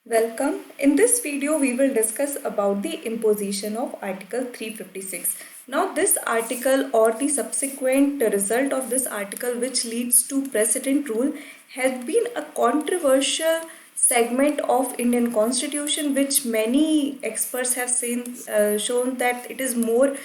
Welcome. In this video, we will discuss about the imposition of Article 356. Now, this article or the subsequent result of this article which leads to precedent rule has been a controversial segment of Indian Constitution which many experts have shown that it is more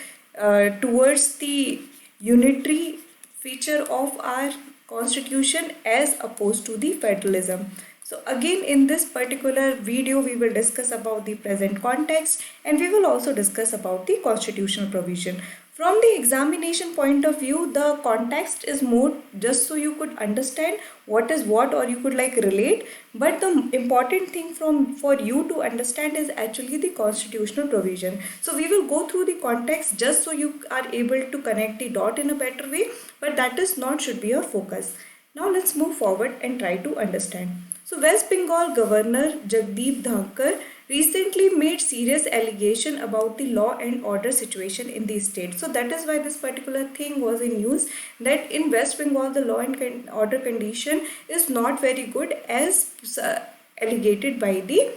towards the unitary feature of our constitution as opposed to the federalism. So again, in this particular video we will discuss about the present context and we will also discuss about the constitutional provision. From the examination point of view, the context is more just so you could understand what is what or you could like relate, but the important thing for you to understand is actually the constitutional provision. So we will go through the context just so you are able to connect the dot in a better way, but that is not should be a focus. Now let's move forward and try to understand. So West Bengal Governor Jagdeep Dhankar recently made serious allegation about the law and order situation in the state. So that is why this particular thing was in news, that in West Bengal the law and order condition is not very good as allegated by the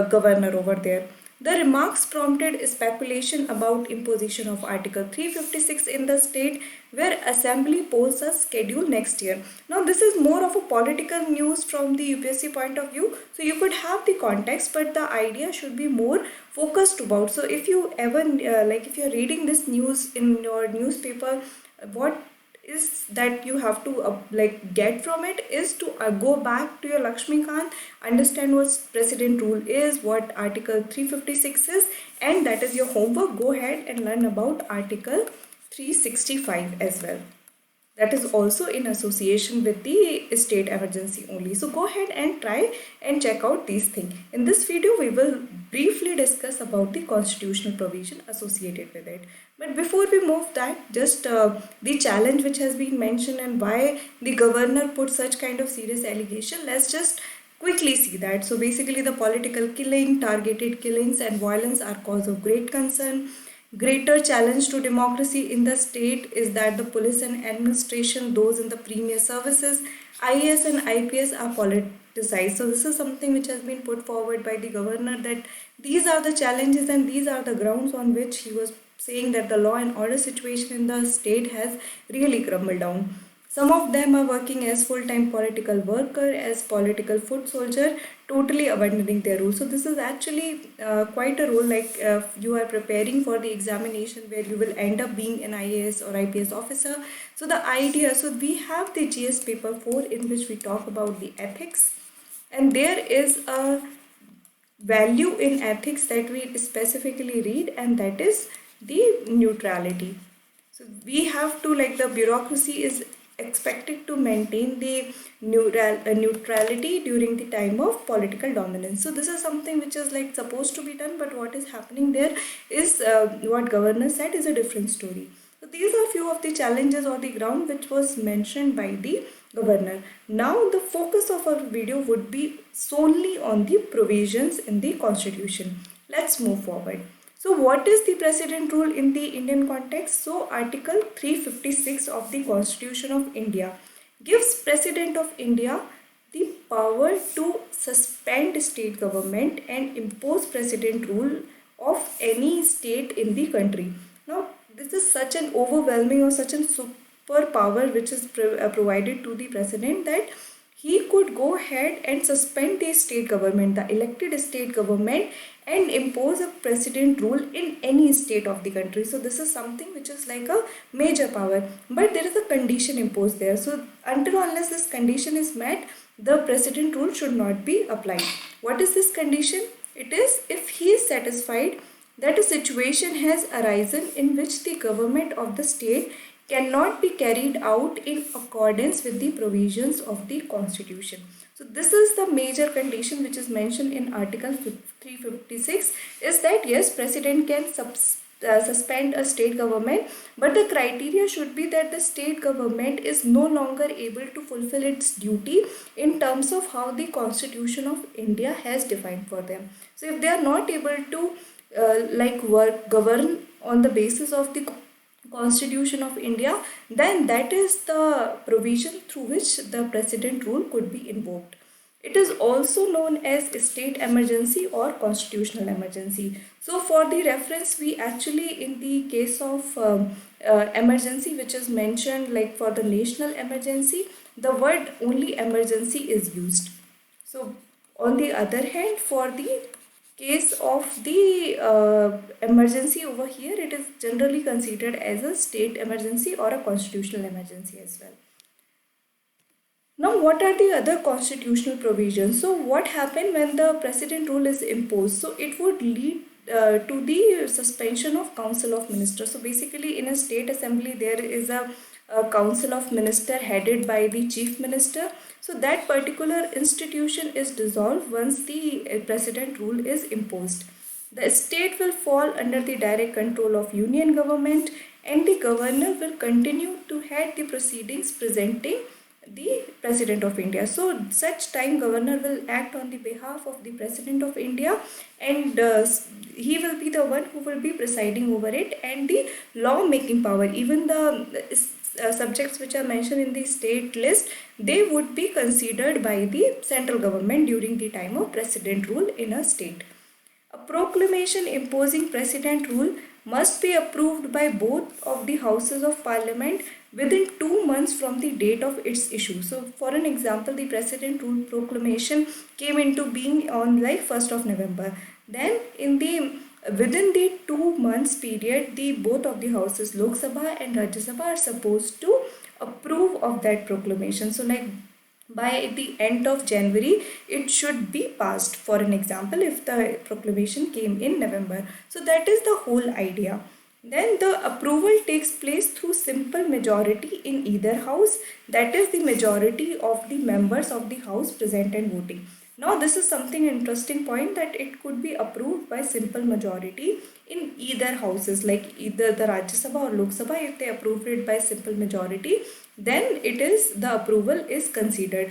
governor over there. The remarks prompted speculation about imposition of Article 356 in the state, where assembly polls are scheduled next year. Now this is more of a political news from the UPSC point of view, so you could have the context, but the idea should be more focused about. So if you ever if you're reading this news in your newspaper, what is that you have to get from it is to go back to your Lakshmikant, understand what precedent rule is, what Article 356 is, and that is your homework. Go ahead and learn about Article 365 as well. That is also in association with the state emergency only. So go ahead and try and check out these things. In this video, we will briefly discuss about the constitutional provision associated with it. But before we move that, just the challenge which has been mentioned and why the governor put such kind of serious allegation, let's just quickly see that. So basically the political killing, targeted killings and violence are cause of great concern. Greater challenge to democracy in the state is that the police and administration, those in the premier services, IAS and IPS are politicized. So this is something which has been put forward by the governor, that these are the challenges and these are the grounds on which he was saying that the law and order situation in the state has really crumbled down. Some of them are working as full-time political worker, as political foot soldier, totally abandoning their role. So this is actually quite a role, like you are preparing for the examination where you will end up being an IAS or IPS officer. So the idea, so we have the GS paper 4 in which we talk about the ethics, and there is a value in ethics that we specifically read, and that is the neutrality. So we have to, like, the bureaucracy is expected to maintain the neutrality during the time of political dominance. So this is something which is like supposed to be done, but what is happening there is what governor said is a different story. So these are few of the challenges on the ground which was mentioned by the governor. Now the focus of our video would be solely on the provisions in the constitution. Let's move forward. So what is the precedent rule in the Indian context? So Article 356 of the Constitution of India gives President of India the power to suspend state government and impose precedent rule of any state in the country. Now this is such an overwhelming or such a super power which is provided to the president, that he could go ahead and suspend the state government, the elected state government, and impose a precedent rule in any state of the country. So this is something which is like a major power, but there is a condition imposed there. So until unless this condition is met, the precedent rule should not be applied. What is this condition? It is if he is satisfied that a situation has arisen in which the government of the state cannot be carried out in accordance with the provisions of the constitution. So this is the major condition which is mentioned in Article 356, is that yes, president can suspend a state government, but the criteria should be that the state government is no longer able to fulfill its duty in terms of how the Constitution of India has defined for them. So if they are not able to govern on the basis of the Constitution of India, then that is the provision through which the precedent rule could be invoked. It is also known as state emergency or constitutional emergency. So for the reference, we actually, in the case of emergency which is mentioned, like for the national emergency, the word only emergency is used. So on the other hand, for the case of the emergency over here, it is generally considered as a state emergency or a constitutional emergency as well. Now, what are the other constitutional provisions? So, what happened when the president rule is imposed? So, it would lead to the suspension of council of ministers. So, basically, in a state assembly, there is a council of minister headed by the chief minister. So, that particular institution is dissolved once the president rule is imposed. The state will fall under the direct control of union government, and the governor will continue to head the proceedings presenting the President of India. So such time governor will act on the behalf of the President of India, and he will be the one who will be presiding over it, and the law making power, even the subjects which are mentioned in the state list, they would be considered by the central government during the time of president rule in a state. A proclamation imposing president rule must be approved by both of the houses of parliament within 2 months from the date of its issue. So, for an example, the president rule proclamation came into being on like 1st of November. Then, within the 2 months period, the both of the houses, Lok Sabha and Rajya Sabha, are supposed to approve of that proclamation. So, like by the end of January, it should be passed, for an example, if the proclamation came in November. So that is the whole idea. Then the approval takes place through simple majority in either house, that is the majority of the members of the house present and voting. Now this is something interesting point, that it could be approved by simple majority in either houses, like either the Rajya Sabha or Lok Sabha. If they approve it by simple majority, then the approval is considered.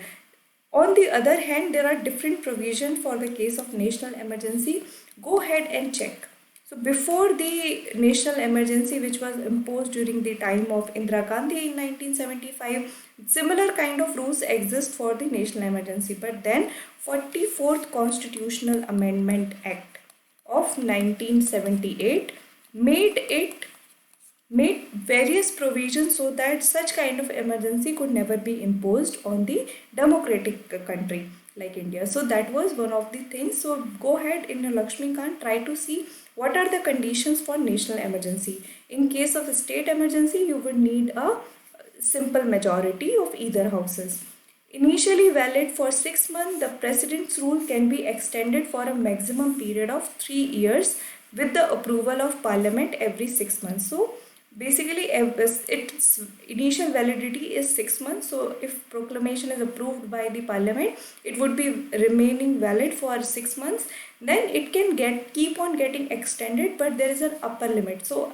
On the other hand, there are different provisions for the case of national emergency. Go ahead and check. So before the national emergency, which was imposed during the time of Indira Gandhi in 1975, similar kind of rules exist for the national emergency. But then 44th Constitutional Amendment Act of 1978 made various provisions so that such kind of emergency could never be imposed on the democratic country like India. So that was one of the things. So go ahead in your Lakshmikant, try to see what are the conditions for national emergency. In case of a state emergency, you would need a simple majority of either houses. Initially valid for 6 months, the president's rule can be extended for a maximum period of 3 years with the approval of parliament every 6 months. So basically, its initial validity is 6 months. So if proclamation is approved by the parliament, it would be remaining valid for 6 months. Then it can keep on getting extended, but there is an upper limit. So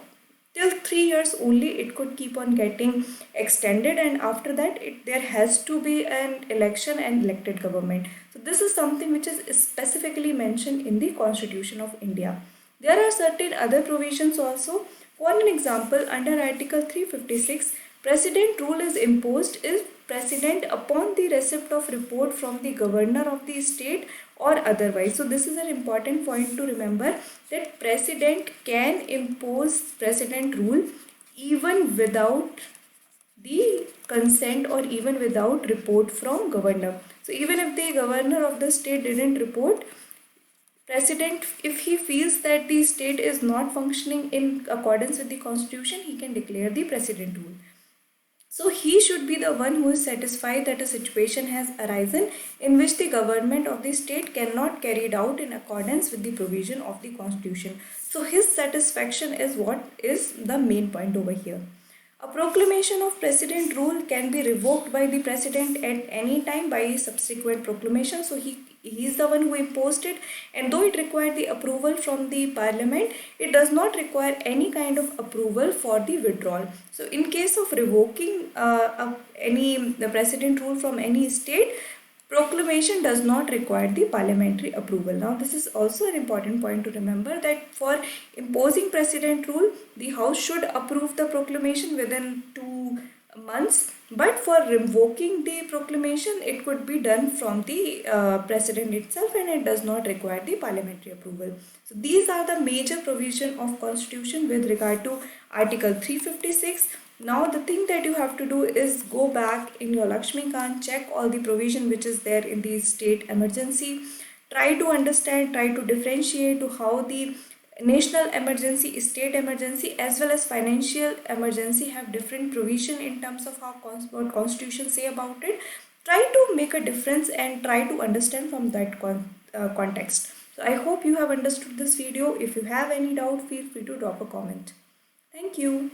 till 3 years only it could keep on getting extended, and after that there has to be an election and elected government. So this is something which is specifically mentioned in the Constitution of India. There are certain other provisions also. For an example, under Article 356, President rule is imposed if President, upon the receipt of report from the governor of the state or otherwise. So this is an important point to remember, that President can impose President rule even without the consent or even without report from governor. So even if the governor of the state didn't report, President, if he feels that the state is not functioning in accordance with the constitution, he can declare the president rule. So he should be the one who is satisfied that a situation has arisen in which the government of the state cannot carry it out in accordance with the provision of the constitution. So his satisfaction is what is the main point over here. A proclamation of president rule can be revoked by the president at any time by subsequent proclamation. So he is the one who imposed it, and though it required the approval from the parliament, it does not require any kind of approval for the withdrawal. So in case of revoking the president rule from any state, proclamation does not require the parliamentary approval. Now this is also an important point to remember, that for imposing president rule, the house should approve the proclamation within months, but for revoking the proclamation it could be done from the president itself, and it does not require the parliamentary approval. So these are the major provision of constitution with regard to article 356. Now the thing that you have to do is go back in your Lakshmikant, check all the provision which is there in the state emergency, try to understand, try to differentiate to how the national emergency, state emergency, as well as financial emergency have different provision in terms of how what constitution say about it. Try to make a difference and try to understand from that context. So I hope you have understood this video. If you have any doubt, feel free to drop a comment. Thank you.